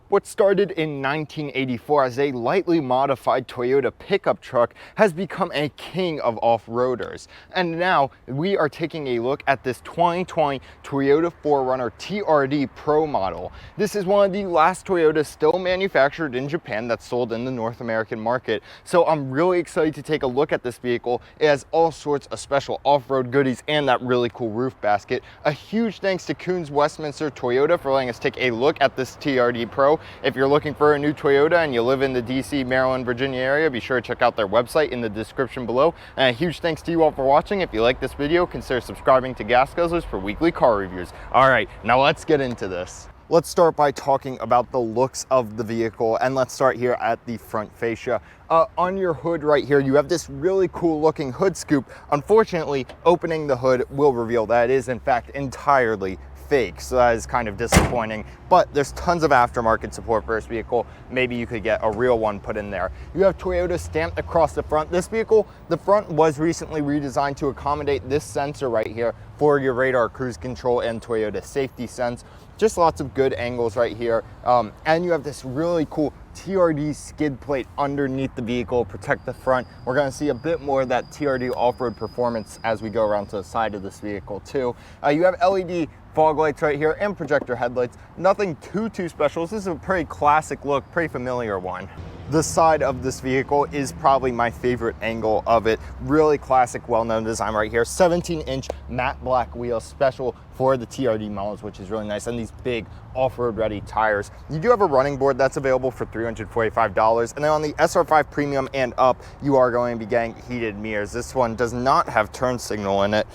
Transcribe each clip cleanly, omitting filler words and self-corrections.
What started in 1984 as a lightly modified Toyota pickup truck has become a king of off-roaders. And now we are taking a look at this 2020 Toyota 4Runner TRD Pro model. This is one of the last Toyotas still manufactured in Japan that's sold in the North American market. So I'm really excited to take a look at this vehicle. It has all sorts of special off-road goodies and that really cool roof basket. A huge thanks to Koons Westminster Toyota for letting us take a look at this TRD Pro. If you're looking for a new Toyota and you live in the DC, Maryland, Virginia area, be sure to check out their website in the description below. And a huge thanks to you all for watching. If you like this video, consider subscribing to Gas Guzzlers for weekly car reviews. All right, now let's get into this. Let's start by talking about the looks of the vehicle, and let's start here at the front fascia. On your hood right here, you have this really cool looking hood scoop. Unfortunately, opening the hood will reveal that it is in fact entirely fake, so that is kind of disappointing, but there's tons of aftermarket support for this vehicle. Maybe you could get a real one put in there. You have Toyota stamped across the front. This vehicle, the front was recently redesigned to accommodate this sensor right here for your radar cruise control and Toyota safety sense. Just lots of good angles right here, and you have this really cool TRD skid plate underneath the vehicle, protect the front. We're going to see a bit more of that TRD off-road performance as we go around to the side of this vehicle too. You have LED fog lights right here and projector headlights. Nothing too special. This is a pretty classic look, pretty familiar one. The side of this vehicle is probably my favorite angle of it. Really classic, well-known design right here. 17-inch matte black wheels, special for the TRD models, which is really nice, and these big off-road ready tires. You do have a running board that's available for $345, and then on the SR5 Premium and up, you are going to be getting heated mirrors. This one does not have turn signal in it.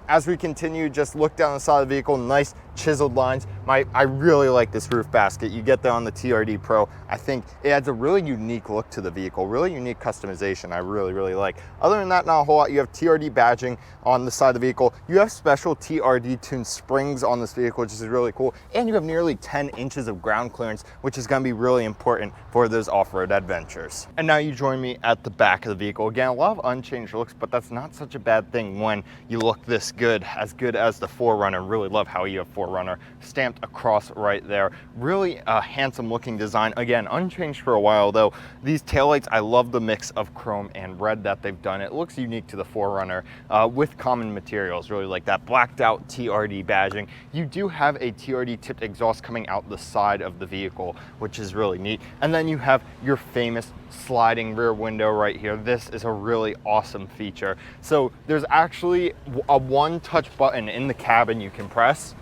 As we continue, just look down the side of the vehicle, nice chiseled lines. I really like this roof basket. You get that on the TRD Pro. I think it adds a really unique look to the vehicle, really unique customization I really like. Other than that, not a whole lot. You have TRD badging on the side of the vehicle. You have special TRD tuned springs on this vehicle, which is really cool. And you have nearly 10 inches of ground clearance, which is going to be really important for those off-road adventures. And now you join me at the back of the vehicle. Again, a lot of unchanged looks, but that's not such a bad thing when you look this good as the 4Runner. Really love how you have 4Runner stamped across right there. Really a handsome looking design. Again, unchanged for a while though. These taillights, I love the mix of chrome and red that they've done. It looks unique to the 4Runner with common materials, really like that blacked out TRD badging. You do have a TRD tipped exhaust coming out the side of the vehicle, which is really neat. And then you have your famous sliding rear window right here. This is a really awesome feature. So there's actually a one touch button in the cabin you can press,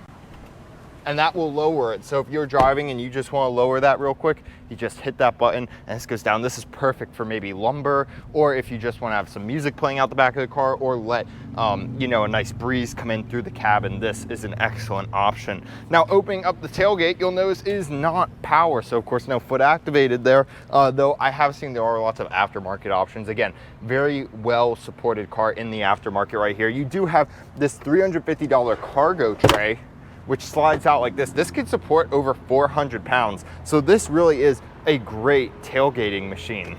and that will lower it. So if you're driving and you just want to lower that real quick, you just hit that button and this goes down. This is perfect for maybe lumber, or if you just want to have some music playing out the back of the car, or let you know, a nice breeze come in through the cabin. This is an excellent option. Now opening up the tailgate, you'll notice it is not power, so of course no foot activated there, though I have seen there are lots of aftermarket options. Again, very well supported car in the aftermarket right here. You do have this $350 cargo tray, which slides out like this. This could support over 400 pounds. So this really is a great tailgating machine.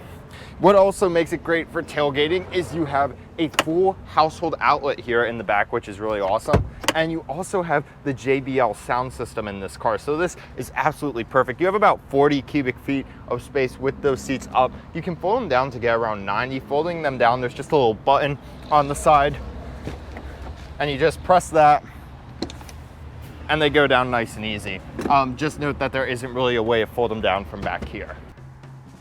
What also makes it great for tailgating is you have a full household outlet here in the back, which is really awesome. And you also have the JBL sound system in this car. So this is absolutely perfect. You have about 40 cubic feet of space with those seats up. You can fold them down to get around 90. Folding them down, there's just a little button on the side, and you just press that, and they go down nice and easy. Just note that there isn't really a way to fold them down from back here.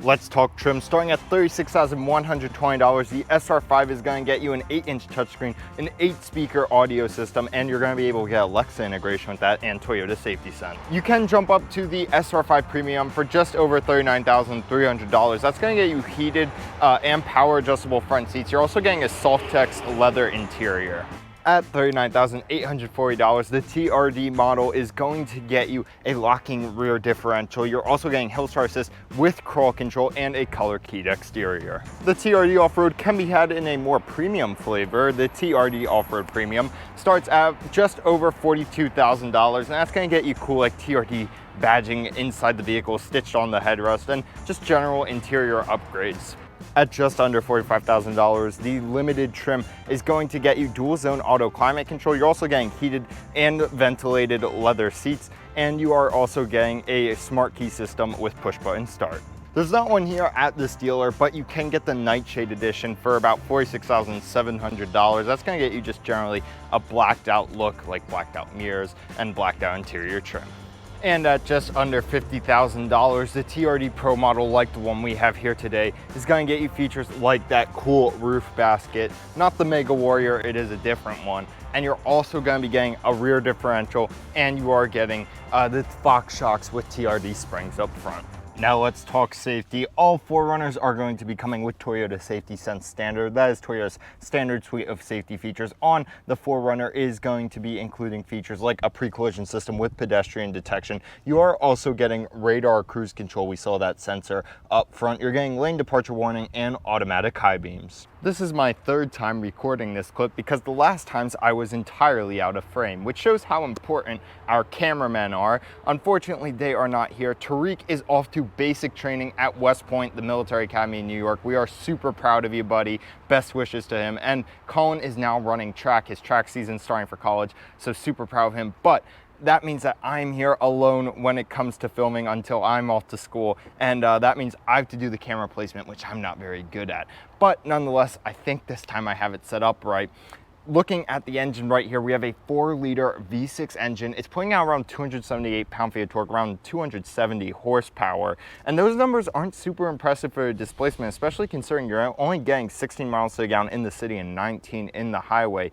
Let's talk trim. Starting at $36,120, the SR5 is going to get you an 8-inch touchscreen, an 8-speaker audio system, and you're going to be able to get Alexa integration with that and Toyota Safety Sense. You can jump up to the SR5 Premium for just over $39,300. That's going to get you heated and power adjustable front seats. You're also getting a Softex leather interior. At $39,840, the TRD model is going to get you a locking rear differential. You're also getting Hill Start Assist with crawl control and a color keyed exterior. The TRD Off-Road can be had in a more premium flavor. The TRD Off-Road Premium starts at just over $42,000, and that's going to get you cool like TRD badging inside the vehicle, stitched on the headrest, and just general interior upgrades. At just under $45,000, the limited trim is going to get you dual zone auto climate control. You're also getting heated and ventilated leather seats, and you are also getting a smart key system with push button start. There's not one here at this dealer, but you can get the Nightshade edition for about $46,700. That's gonna get you just generally a blacked out look, like blacked out mirrors and blacked out interior trim. And at just under $50,000, the TRD Pro model, like the one we have here today, is going to get you features like that cool roof basket. Not the Mega Warrior, it is a different one. And you're also going to be getting a rear differential, and you are getting the Fox shocks with TRD springs up front. Now let's talk safety. All 4Runners are going to be coming with Toyota Safety Sense Standard. That is Toyota's standard suite of safety features. On the 4Runner is going to be including features like a pre-collision system with pedestrian detection. You are also getting radar cruise control. We saw that sensor up front. You're getting lane departure warning and automatic high beams. This is my third time recording this clip because the last times I was entirely out of frame, which shows how important our cameramen are. Unfortunately, they are not here. Tariq is off to basic training at West Point, the military academy in New York. We are super proud of you, buddy. Best wishes to him. And Colin is now running track. His track season starting for college, so super proud of him. But that means that I'm here alone when it comes to filming until I'm off to school. And that means I have to do the camera placement, which I'm not very good at. But nonetheless, I think this time I have it set up right. Looking at the engine right here, we have a 4-liter V6 engine. It's putting out around 278 pound-feet of torque, around 270 horsepower. And those numbers aren't super impressive for displacement, especially considering you're only getting 16 miles to the gallon in the city and 19 in the highway.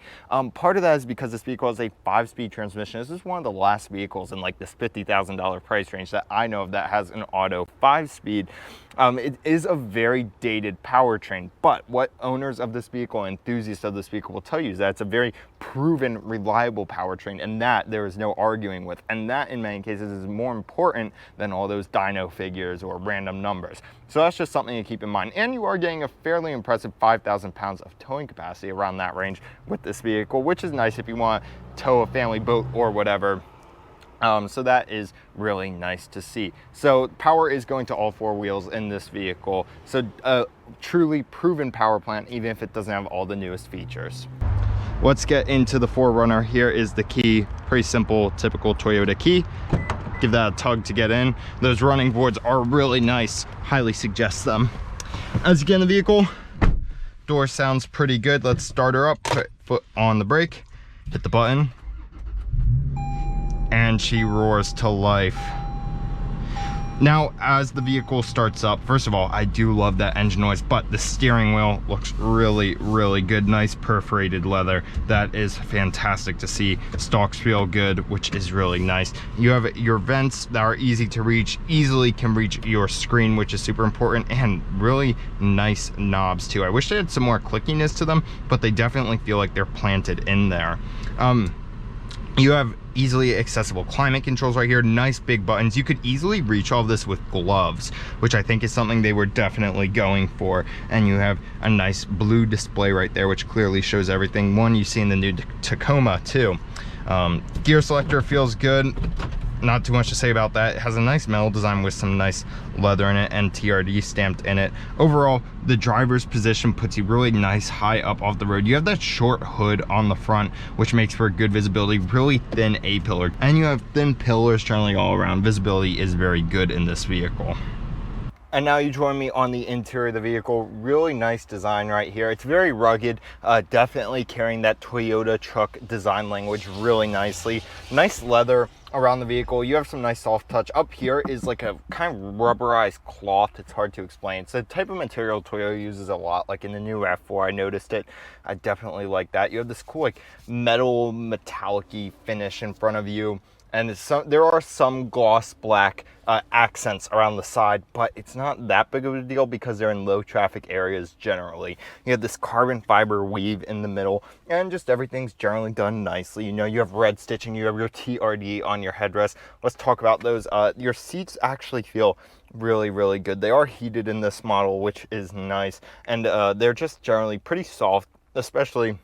Part of that is because this vehicle has a 5-speed transmission. This is one of the last vehicles in like this $50,000 price range that I know of that has an auto 5-speed. It is a very dated powertrain, but what owners of this vehicle, enthusiasts of this vehicle will tell you is that it's a very proven, reliable powertrain, and that there is no arguing with. And that in many cases is more important than all those dyno figures or random numbers. So that's just something to keep in mind. And you are getting a fairly impressive 5,000 pounds of towing capacity around that range with this vehicle, which is nice if you want to tow a family boat or whatever. So that is really nice to see. So power is going to all 4 wheels in this vehicle. So a truly proven power plant, even if it doesn't have all the newest features. Let's get into the 4Runner. Here is the key. Pretty simple, typical Toyota key. Give that a tug to get in. Those running boards are really nice. Highly suggest them. As you get in the vehicle, door sounds pretty good. Let's start her up. Put foot on the brake. Hit the button. And she roars to life. Now, as the vehicle starts up, first of all, I do love that engine noise, but the steering wheel looks really, really good. Nice perforated leather. That is fantastic to see. Stalks feel good, which is really nice. You have your vents that are easy to reach, easily can reach your screen, which is super important, and really nice knobs too. I wish they had some more clickiness to them, but they definitely feel like they're planted in there. You have easily accessible climate controls right here, nice big buttons. You could easily reach all of this with gloves, which I think is something they were definitely going for. And you have a nice blue display right there, which clearly shows everything. One you see in the new Tacoma too. Gear selector feels good. Not too much to say about that. It has a nice metal design with some nice leather in it and TRD stamped in it. Overall, the driver's position puts you really nice high up off the road. You have that short hood on the front, which makes for good visibility, really thin A-pillar. And you have thin pillars generally all around. Visibility is very good in this vehicle. And now you join me on the interior of the vehicle. Really nice design right here. It's very rugged, definitely carrying that Toyota truck design language really nicely. Nice leather around the vehicle. You have some nice soft touch. Up here is like a kind of rubberized cloth. It's hard to explain. It's the type of material Toyota uses a lot, like in the new RAV4. I noticed it. I definitely like that. You have this cool like metal metallic-y finish in front of you. And there are some gloss black accents around the side, but it's not that big of a deal because they're in low traffic areas generally. You have this carbon fiber weave in the middle, and just everything's generally done nicely. You know, you have red stitching, you have your TRD on your headrest. Let's talk about those. Your seats actually feel really, really good. They are heated in this model, which is nice, and they're just generally pretty soft, especially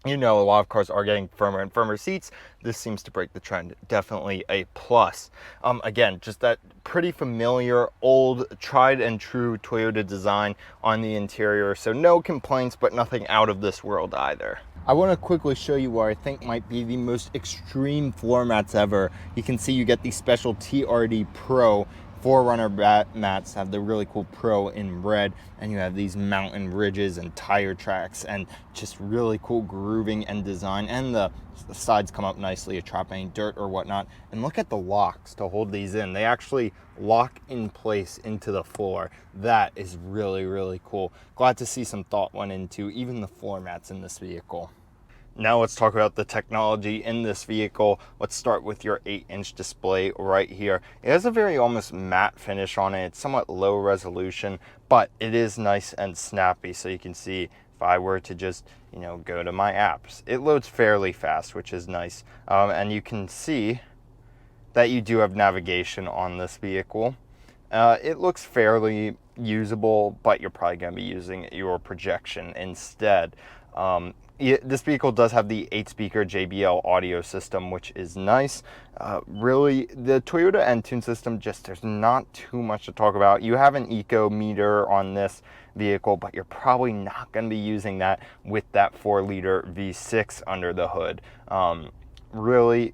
You know, a lot of cars are getting firmer and firmer seats. This seems to break the trend. Definitely a plus. Again, just that pretty familiar, old, tried and true Toyota design on the interior. So no complaints, but nothing out of this world either. I want to quickly show you what I think might be the most extreme floor mats ever. You can see you get these special TRD Pro 4Runner mats, have the really cool Pro in red, and you have these mountain ridges and tire tracks and just really cool grooving and design, and the sides come up nicely to trap any dirt or whatnot. And look at the locks to hold these in. They actually lock in place into the floor. That is really, really cool. Glad to see some thought went into even the floor mats in this vehicle. Now let's talk about the technology in this vehicle. Let's start with your 8-inch display right here. It has a very almost matte finish on it. It's somewhat low resolution, but it is nice and snappy. So you can see if I were to just, you know, go to my apps, it loads fairly fast, which is nice. And you can see that you do have navigation on this vehicle. It looks fairly usable, but you're probably going to be using your projection instead. This vehicle does have the 8-speaker JBL audio system, which is nice. Really, the Toyota Entune system, just there's not too much to talk about. You have an eco meter on this vehicle, but you're probably not going to be using that with that 4-liter V6 under the hood. Really,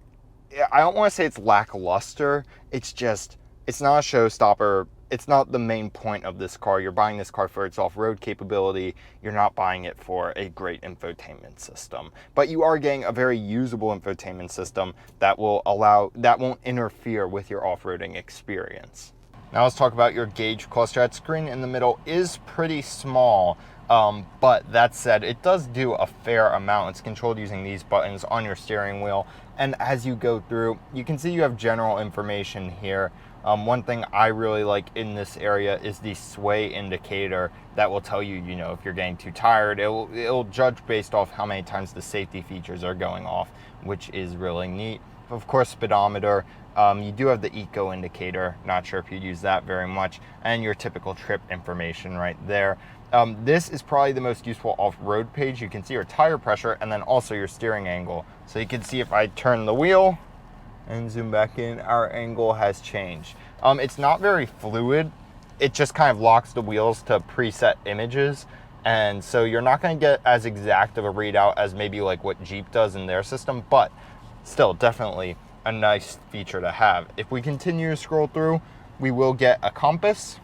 I don't want to say it's lackluster. It's just, it's not a showstopper. It's not the main point of this car. You're buying this car for its off-road capability. You're not buying it for a great infotainment system. But you are getting a very usable infotainment system that won't interfere with your off-roading experience. Now let's talk about your gauge cluster. That screen in the middle is pretty small, but that said, it does do a fair amount. It's controlled using these buttons on your steering wheel. And as you go through, you can see you have general information here. One thing I really like in this area is the sway indicator that will tell you, you know, if you're getting too tired. It'll judge based off how many times the safety features are going off, which is really neat. Of course, speedometer. You do have the eco indicator. Not sure if you'd use that very much. And your typical trip information right there. This is probably the most useful off-road page. You can see your tire pressure and then also your steering angle. So you can see if I turn the wheel and zoom back in, our angle has changed. It's not very fluid. It just kind of locks the wheels to preset images. And so you're not gonna get as exact of a readout as maybe like what Jeep does in their system, but still definitely a nice feature to have. If we continue to scroll through, we will get a compass,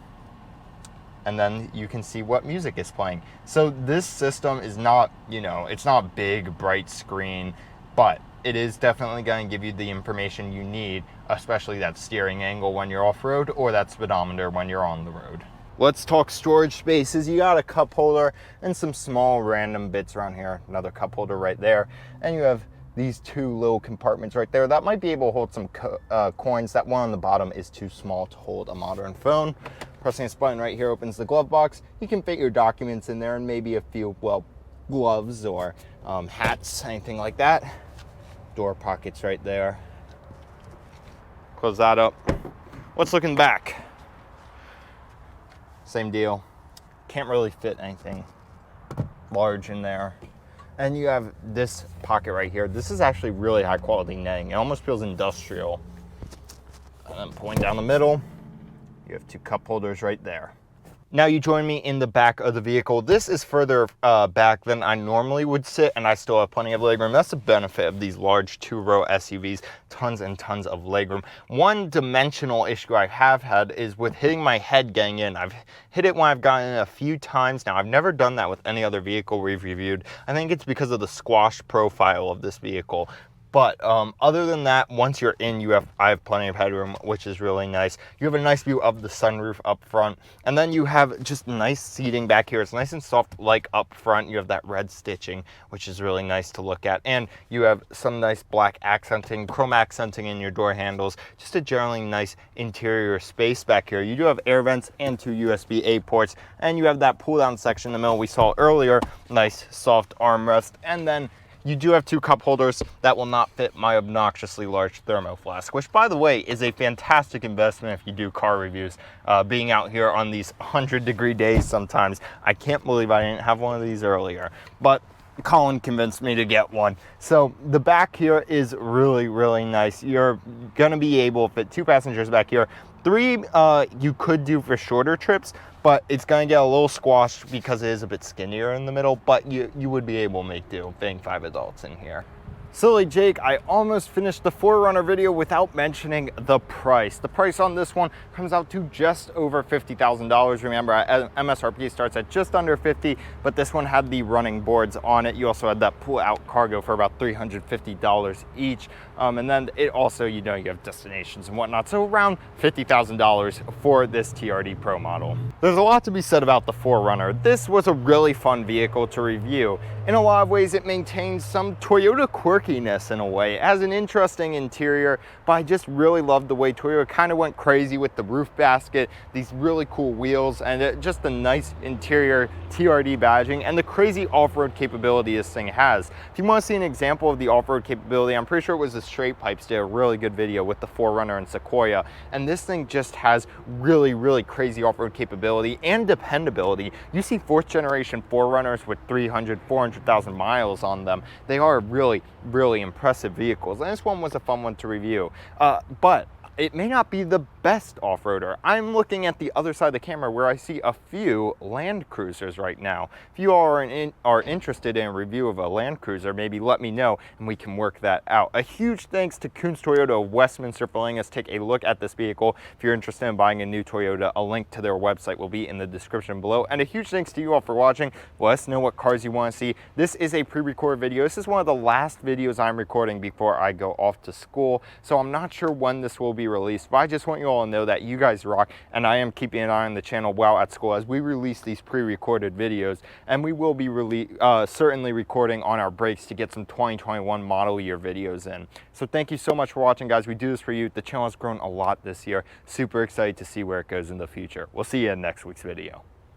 and then you can see what music is playing. So this system is not, you know, it's not a big, bright screen, but it is definitely going to give you the information you need, especially that steering angle when you're off-road or that speedometer when you're on the road. Let's talk storage spaces. You got a cup holder and some small random bits around here. Another cup holder right there. And you have these two little compartments right there that might be able to hold some coins. That one on the bottom is too small to hold a modern phone. Pressing this button right here opens the glove box. You can fit your documents in there and maybe a few, well, gloves or hats, anything like that. Door pockets right there. Close that up. What's looking back? Same deal. Can't really fit anything large in there. And you have this pocket right here. This is actually really high quality netting. It almost feels industrial. And then pulling down the middle, you have two cup holders right there. Now you join me in the back of the vehicle. This is further back than I normally would sit, and I still have plenty of legroom. That's the benefit of these large 2-row SUVs, tons and tons of legroom. One dimensional issue I have had is with hitting my head getting in. I've hit it when I've gotten in a few times now. I've never done that with any other vehicle we've reviewed. I think it's because of the squash profile of this vehicle. But other than that, once you're in, I have plenty of headroom, which is really nice. You have a nice view of the sunroof up front. And then you have just nice seating back here. It's nice and soft like up front. You have that red stitching, which is really nice to look at. And you have some nice black accenting, chrome accenting in your door handles. Just a generally nice interior space back here. You do have air vents and 2 USB-A ports. And you have that pull-down section in the middle we saw earlier. Nice soft armrest. And then you do have 2 cup holders that will not fit my obnoxiously large thermo flask, which, by the way, is a fantastic investment if you do car reviews. Being out here on these 100-degree days sometimes, I can't believe I didn't have one of these earlier. But Colin convinced me to get one. So the back here is really, really nice. You're gonna be able to fit 2 passengers back here. 3 you could do for shorter trips, but it's gonna get a little squashed because it is a bit skinnier in the middle, but you would be able to make do fitting 5 adults in here. Silly Jake, I almost finished the 4Runner video without mentioning the price. The price on this one comes out to just over $50,000. Remember, MSRP starts at just under 50, but this one had the running boards on it. You also had that pull-out cargo for about $350 each. And then it also, you know, you have destinations and whatnot. So around $50,000 for this TRD Pro model. There's a lot to be said about the 4Runner. This was a really fun vehicle to review. In a lot of ways, it maintains some Toyota quirkiness in a way. It has an interesting interior, but I just really loved the way Toyota kind of went crazy with the roof basket, these really cool wheels, and just the nice interior TRD badging and the crazy off-road capability this thing has. If you want to see an example of the off-road capability, I'm pretty sure it was the Straight Pipes did a really good video with the 4Runner and Sequoia, and this thing just has really, really crazy off-road capability and dependability. You see 4th generation 4Runners with 300, 400,000 miles on them. They are really, really impressive vehicles, and this one was a fun one to review. But it may not be the best off-roader. I'm looking at the other side of the camera where I see a few Land Cruisers right now. If you are interested in a review of a Land Cruiser, maybe let me know and we can work that out. A huge thanks to Koons Toyota of Westminster for letting us take a look at this vehicle. If you're interested in buying a new Toyota, a link to their website will be in the description below. And a huge thanks to you all for watching. Let us know what cars you want to see. This is a pre-recorded video. This is one of the last videos I'm recording before I go off to school, so I'm not sure when this will be released, but I just want you all to know that you guys rock, and I am keeping an eye on the channel while at school as we release these pre-recorded videos, and we will be certainly recording on our breaks to get some 2021 model year videos in. So thank you so much for watching, guys. We do this for you. The channel has grown a lot this year. Super excited to see where it goes in the future. We'll see you in next week's video.